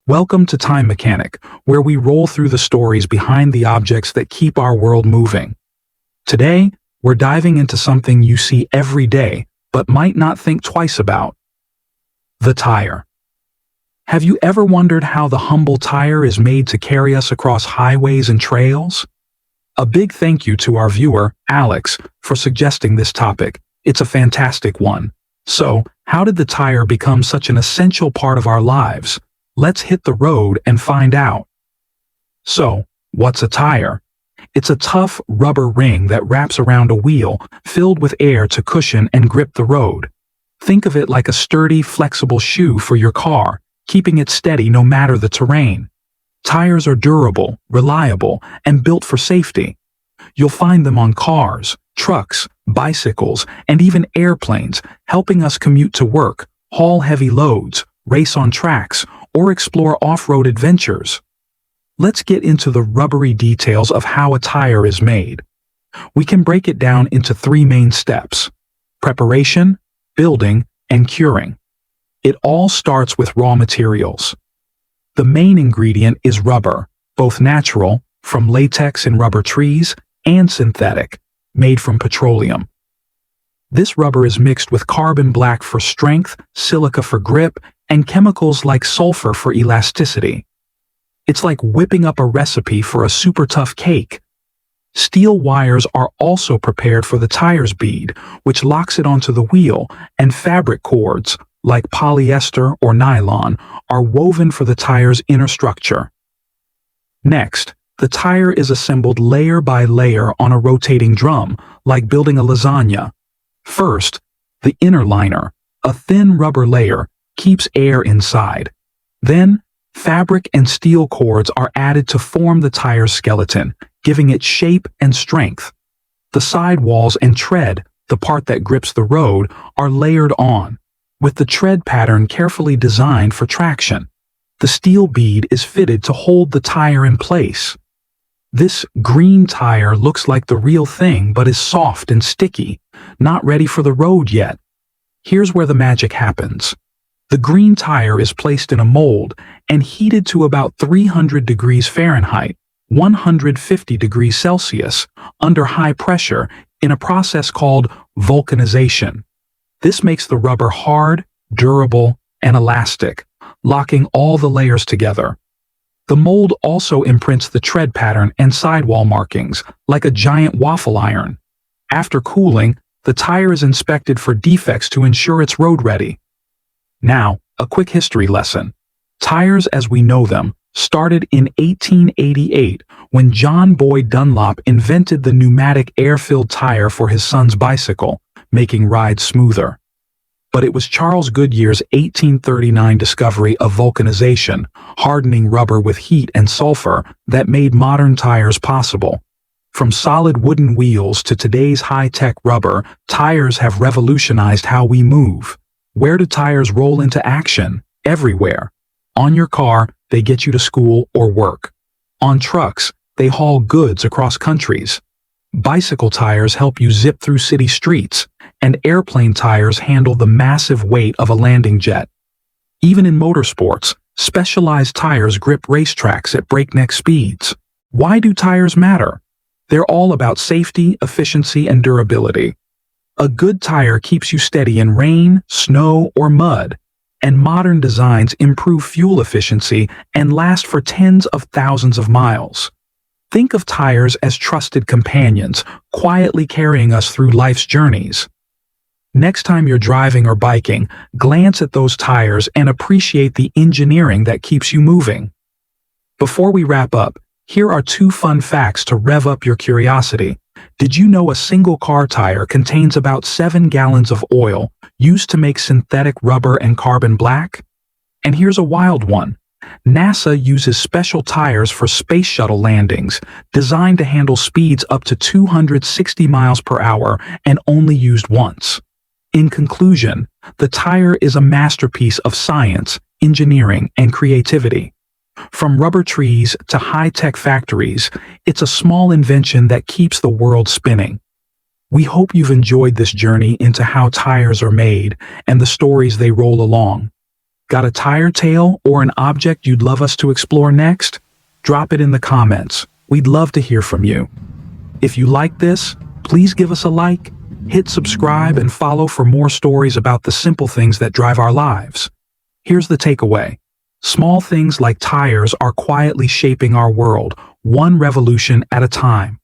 Welcome to Time Mechanic, where we roll through the stories behind the objects that keep our world moving. Today, we're diving into something you see every day, but might not think twice about. The tire. Have you ever wondered how the humble tire is made to carry us across highways and trails? A big thank you to our viewer, Alex, for suggesting this topic. It's a fantastic one. So, how did the tire become such an essential part of our lives? Let's hit the road and find out. So, what's a tire? It's a tough rubber ring that wraps around a wheel, filled with air to cushion and grip the road. Think of it like a sturdy, flexible shoe for your car, keeping it steady no matter the terrain. Tires are durable, reliable, and built for safety. You'll find them on cars, trucks, bicycles, and even airplanes, helping us commute to work, haul heavy loads, race on tracks, or explore off-road adventures. Let's get into the rubbery details of how a tire is made. We can break it down into three main steps: preparation, building, and curing. It all starts with raw materials. The main ingredient is rubber, both natural, from latex and rubber trees, and synthetic, made from petroleum. This rubber is mixed with carbon black for strength, silica for grip, and chemicals like sulfur for elasticity. It's like whipping up a recipe for a super tough cake. Steel wires are also prepared for the tire's bead, which locks it onto the wheel, and fabric cords, like polyester or nylon, are woven for the tire's inner structure. Next, the tire is assembled layer by layer on a rotating drum, like building a lasagna. First, the inner liner, a thin rubber layer, keeps air inside. Then, fabric and steel cords are added to form the tire's skeleton, giving it shape and strength. The sidewalls and tread, the part that grips the road, are layered on, with the tread pattern carefully designed for traction. The steel bead is fitted to hold the tire in place. This green tire looks like the real thing but is soft and sticky, not ready for the road yet. Here's where the magic happens. The green tire is placed in a mold and heated to about 300 degrees Fahrenheit, 150 degrees Celsius, under high pressure in a process called vulcanization. This makes the rubber hard, durable, and elastic, locking all the layers together. The mold also imprints the tread pattern and sidewall markings, like a giant waffle iron. After cooling, the tire is inspected for defects to ensure it's road-ready. Now, a quick history lesson. Tires as we know them started in 1888 when John Boyd Dunlop invented the pneumatic air-filled tire for his son's bicycle, making rides smoother. But it was Charles Goodyear's 1839 discovery of vulcanization, hardening rubber with heat and sulfur, that made modern tires possible. From solid wooden wheels to today's high-tech rubber, tires have revolutionized how we move. Where do tires roll into action? Everywhere. On your car, they get you to school or work. On trucks, they haul goods across countries. Bicycle tires help you zip through city streets, and airplane tires handle the massive weight of a landing jet. Even in motorsports, specialized tires grip racetracks at breakneck speeds. Why do tires matter? They're all about safety, efficiency, and durability. A good tire keeps you steady in rain, snow, or mud, and modern designs improve fuel efficiency and last for tens of thousands of miles. Think of tires as trusted companions, quietly carrying us through life's journeys. Next time you're driving or biking, glance at those tires and appreciate the engineering that keeps you moving. Before we wrap up, here are two fun facts to rev up your curiosity. Did you know a single car tire contains about 7 gallons of oil used to make synthetic rubber and carbon black? And here's a wild one. NASA uses special tires for space shuttle landings, designed to handle speeds up to 260 miles per hour and only used once. In conclusion, the tire is a masterpiece of science, engineering, and creativity. From rubber trees to high-tech factories, it's a small invention that keeps the world spinning. We hope you've enjoyed this journey into how tires are made and the stories they roll along. Got a tire tale or an object you'd love us to explore next? Drop it in the comments. We'd love to hear from you. If you like this, please give us a like, hit subscribe, and follow for more stories about the simple things that drive our lives. Here's the takeaway. Small things like tires are quietly shaping our world, one revolution at a time.